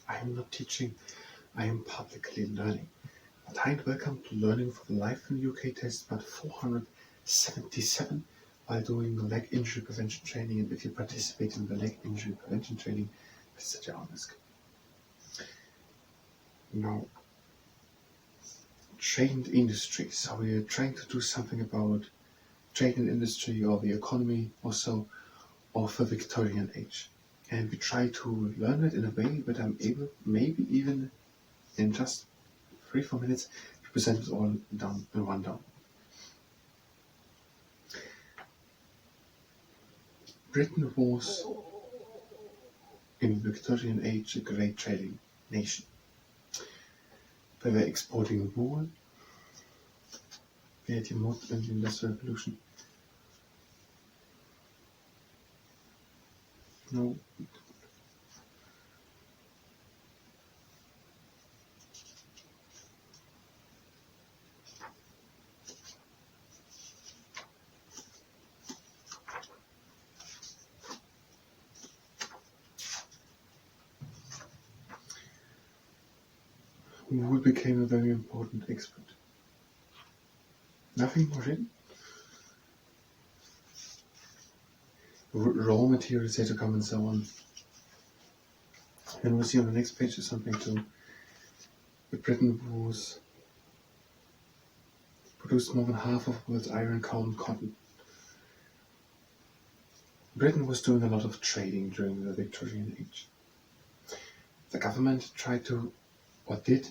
I am not teaching, I am publicly learning. A kind welcome to Learning for the Life in UK test part 477 while doing the leg injury prevention training. And if you participate in the leg injury prevention training, visit your risk. Now, trained industry. So we're trying to do something about trade and industry or the economy also of the Victorian age. And we try to learn it in a way that I'm able, maybe even in just 3-4 minutes, to present it all down in one down. Britain was, in the Victorian age, a great trading nation. They were exporting wool. We had the modern Industrial Revolution. No. Wool became a very important export. Nothing more in. Raw materials had to come and so on. And we'll see on the next page is something to Britain was produced more than half of the world's iron, coal and cotton. Britain was doing a lot of trading during the Victorian age. The government tried to, or did,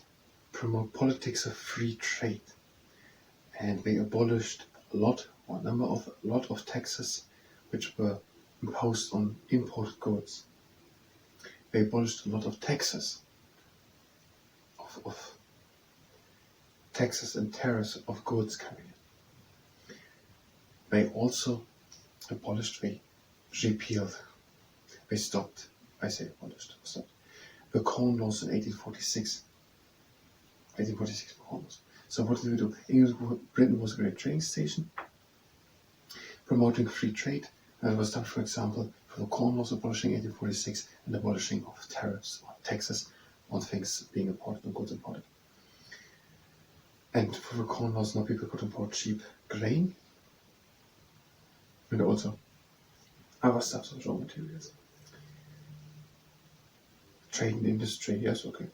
promote politics of free trade, and they abolished a lot of taxes which were imposed on imported goods. They abolished a lot of taxes of taxes and tariffs of goods coming in. They also abolished, they repealed, they stopped, I say abolished, stopped, the Corn Laws in 1846 Corn Laws. So what did we do? Britain was a great trading station, promoting free trade, and it was done, for example, for the Corn Laws abolishing 1846 and abolishing of tariffs or taxes on things being imported and goods imported. And for the Corn Laws, now people could import cheap grain and also other stuff, so raw materials. Trade and industry, yes, okay.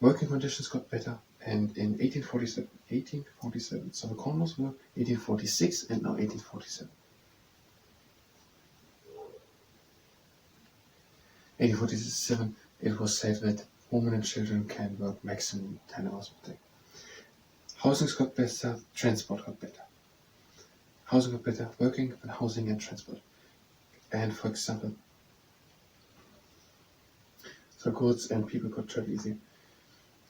Working conditions got better, and in 1847, so the Corn Laws were 1846 and now 1847. 1847, it was said that women and children can work maximum 10 hours per day. Housing got better, transport got better. Housing got better, working and housing and transport. And for example, so goods and people could travel easy.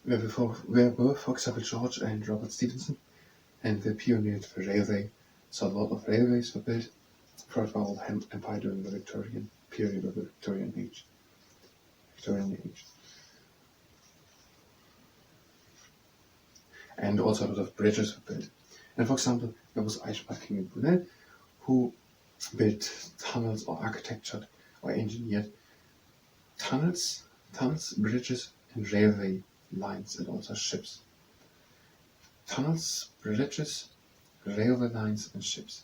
There were, for example, George and Robert Stephenson, and they pioneered the railway. So a lot of railways were built throughout the whole empire during the Victorian period of the Victorian age. And also a lot of bridges were built. And for example, there was King and Brunel, who built tunnels or architectured or engineered tunnels, bridges, and railway lines, and also ships. Tunnels, bridges, railway lines, and ships.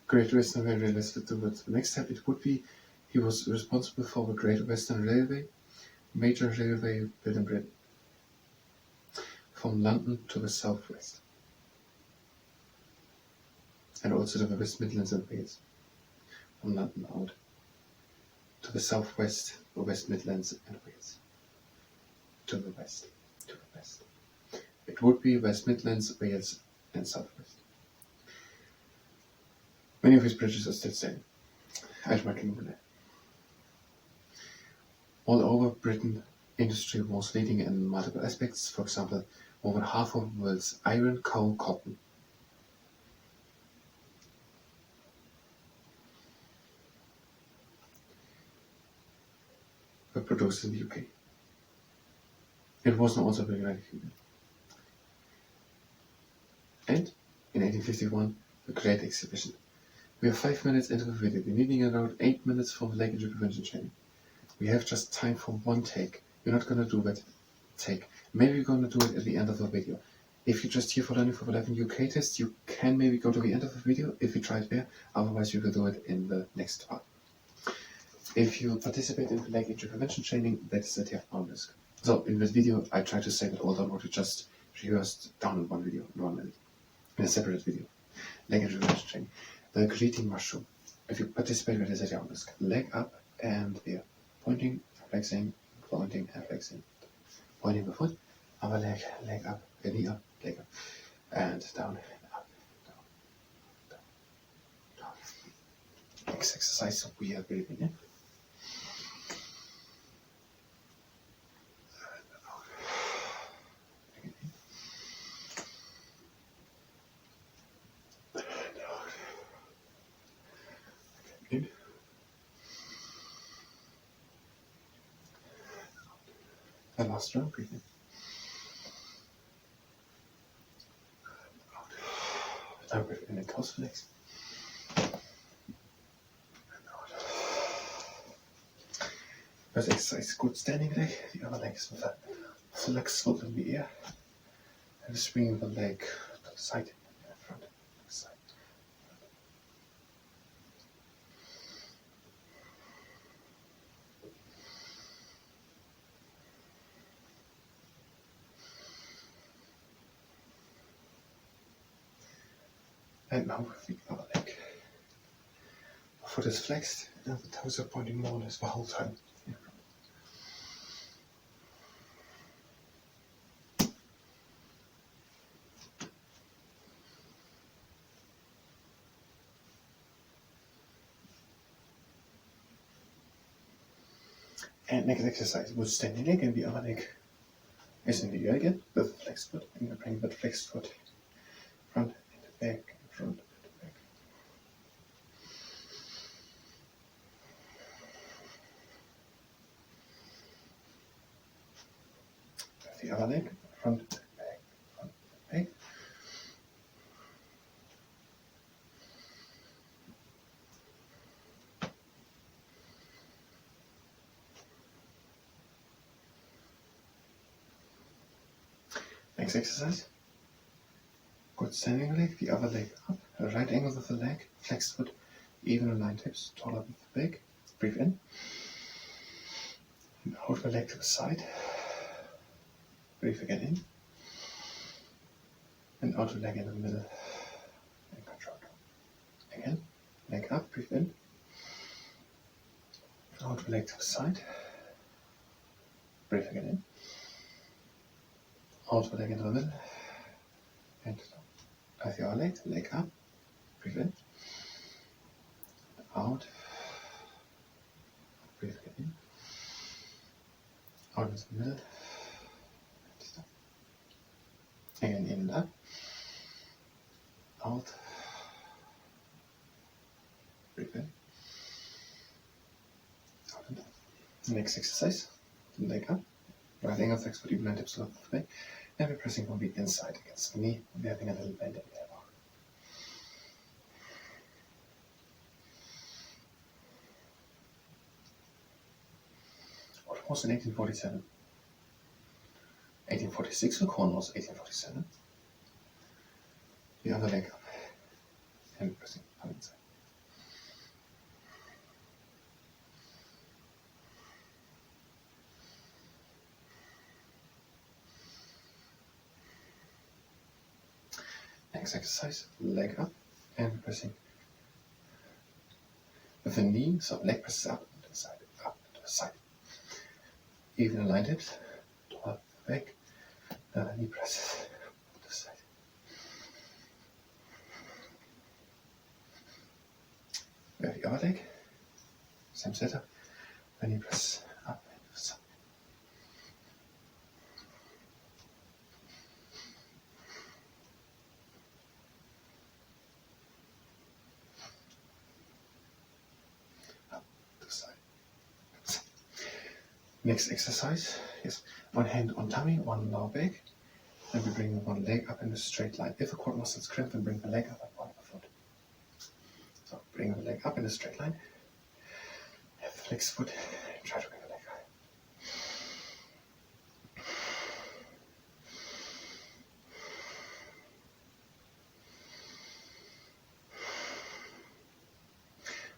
Great Western Railway, let's do it. The next step, it would be, he was responsible for the Great Western Railway, major railway built in Britain, from London to the southwest, and also to the West Midlands and Wales, from London out to the southwest, the West Midlands and Wales, to the west. It would be West Midlands, Wales and southwest. Many of his bridges are still standing. All over Britain, industry was leading in multiple aspects. For example, more than half of the world's iron, coal, cotton were produced in the UK. It was not also the United Kingdom. And in 1851, the Great Exhibition. We are 5 minutes into the video. We're needing around 8 minutes for the leg injury prevention training. We have just time for one take. We're not going to do that take. Maybe we're going to do it at the end of the video. If you're just here for learning for the 11 UK test, you can maybe go to the end of the video if you try it there. Otherwise, you will do it in the next part. If you participate in the leg injury prevention training, that is at your own risk. So in this video, I try to say that all done what you just rehearsed down in one video, in 1 minute, in a separate video. Leg injury prevention training. The greeting mushroom. If you participate, that is at your own risk. Leg up and here. Pointing, flexing, pointing and flexing. Pointing the foot, other leg, leg up, knee up, leg up, and down, up, down, down, down. Next exercise, we are breathing in. In. And last round, breathe in. Now breathe in and close the legs. First exercise, good standing leg. The other leg is with a flex foot in the air. And swinging the leg to the side, front, side. And now with the other leg. The foot is flexed and the toes are pointing more or less the whole time. And next exercise, good standing leg, and the other leg is in the air again with the flexed foot. And you bring that flexed foot front and back, front and back. With the other leg, front and back, front and back. Next exercise. Good standing leg, the other leg up, a right angle with the leg, flexed foot, even aligned hips, taller with the back. Breathe in. And hold the leg to the side. Breathe again in. And out the leg in the middle. And control. Again, leg up, breathe in. Out the leg to the side. Breathe again in. Out the leg into the middle. And with your leg up, breathe in, out, breathe in, out into the middle, and stop. Again, in and up, out, breathe in, out and up. Next exercise, leg up, right angle flex foot, even tips of the leg. And we're pressing from the inside against the knee. We're having a little bend in the elbow. What was in 1847? 1846 for Cornwall's 1847. The other leg up. And pressing from inside. Next exercise, leg up and pressing with the knee, so leg presses up to the side, up to the side. Even aligned hips, toward the back, then the knee presses to the side. With the other leg, same setup, the knee presses up and to the side. Next exercise is one hand on tummy, one lower back, and we bring one leg up in a straight line. If the quad muscles cramp, then bring the leg up and point the foot. So Bring the leg up in a straight line. Have the flex foot. Try to bring the leg high.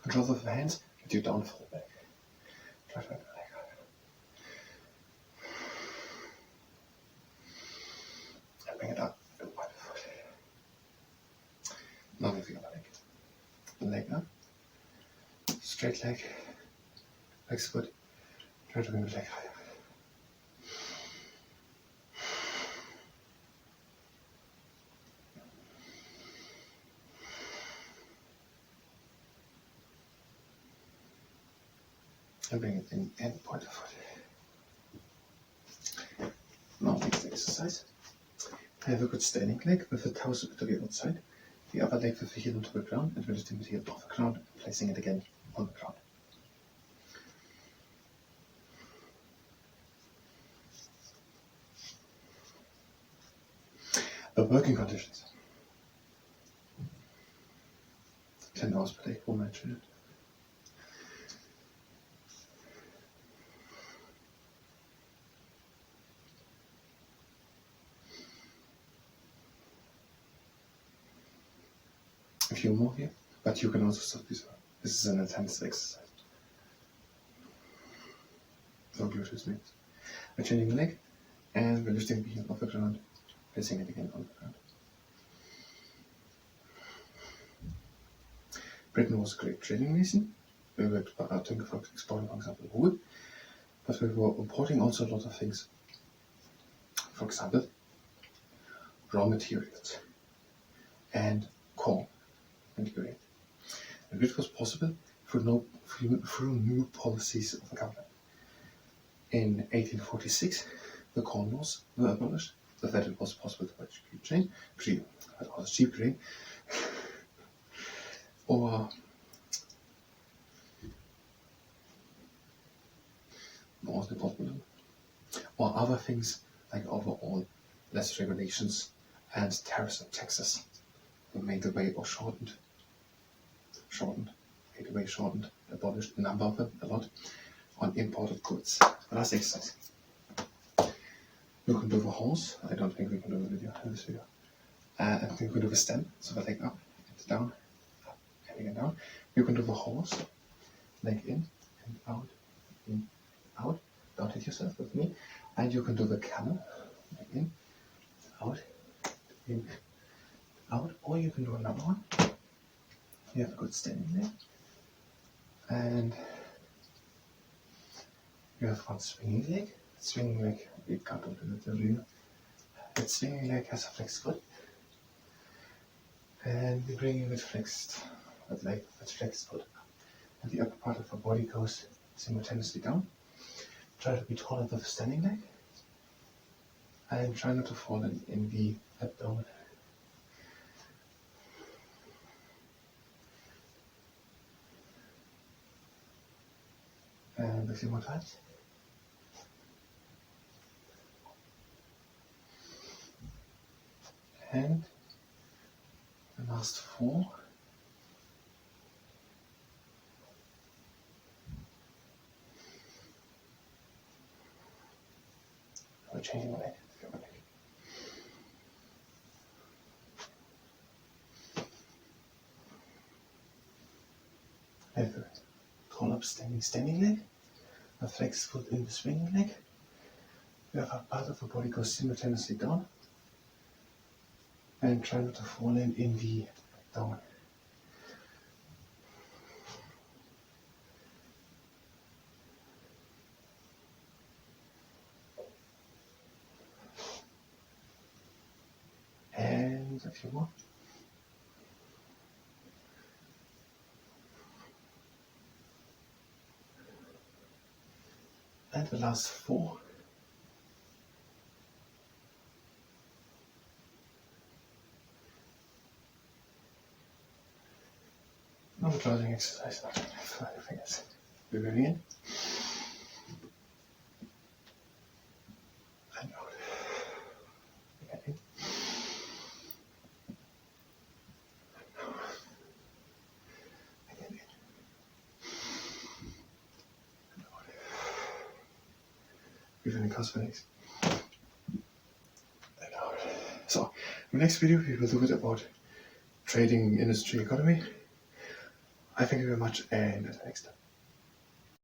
Control of the hands, get you down for the back. Try to bring the leg high. And bring it up and wide foot. Now with the other leg. The leg up. Straight leg. Flex foot. Try to bring the leg higher. And bring it in and point the foot. Now next exercise. Have a good standing leg with the toes to the outside. The upper leg with the heel onto the ground and lifting the heel off the ground and placing it again on the ground. The working conditions. 10 hours per day, 1 match. A few more here, but you can also stop this one. This is an intense exercise. So glutes mates. We're changing the leg and we're lifting the heel off the ground, placing it again on the ground. Britain was a great trading nation. We were exporting, for example, wood, but we were importing also a lot of things. For example, raw materials and corn and grain. And this was possible through new policies of the government. In 1846, the corn laws were abolished, so that it was possible to buy cheap grain, or most important, or other things like overall less regulations and tariffs and taxes were made away or shortened, abolished, a number of them, a lot, on imported goods. The last exercise. You can do the horse. I don't think we can do the video in this video. I think we can do the stand, so the leg up and down, up and again down. You can do the horse, leg in and out, in, out. Don't hit yourself with me. And you can do the camel, leg in, out, in, out. Or you can do another one. You have a good standing there. And you have one swinging leg. Swinging leg, we can't do the video. That swinging leg has a flexed foot. And we bring in with flexed foot. And the upper part of the body goes simultaneously down. Try to be taller with the standing leg. And try not to fall in the abdomen. And a few more times. And the last 4. We're changing the leg. Have a tall up standing leg, a flexed foot in the swinging leg. We have a part of the body goes simultaneously down. And try not to fall in the abdomen. And a few more. And the last 4. Another closing exercise. Fingers. We're going in. And out. Again in. even in cosmetics. So, in the next video we will do it about trading, industry, economy. I thank you very much, and at the next time.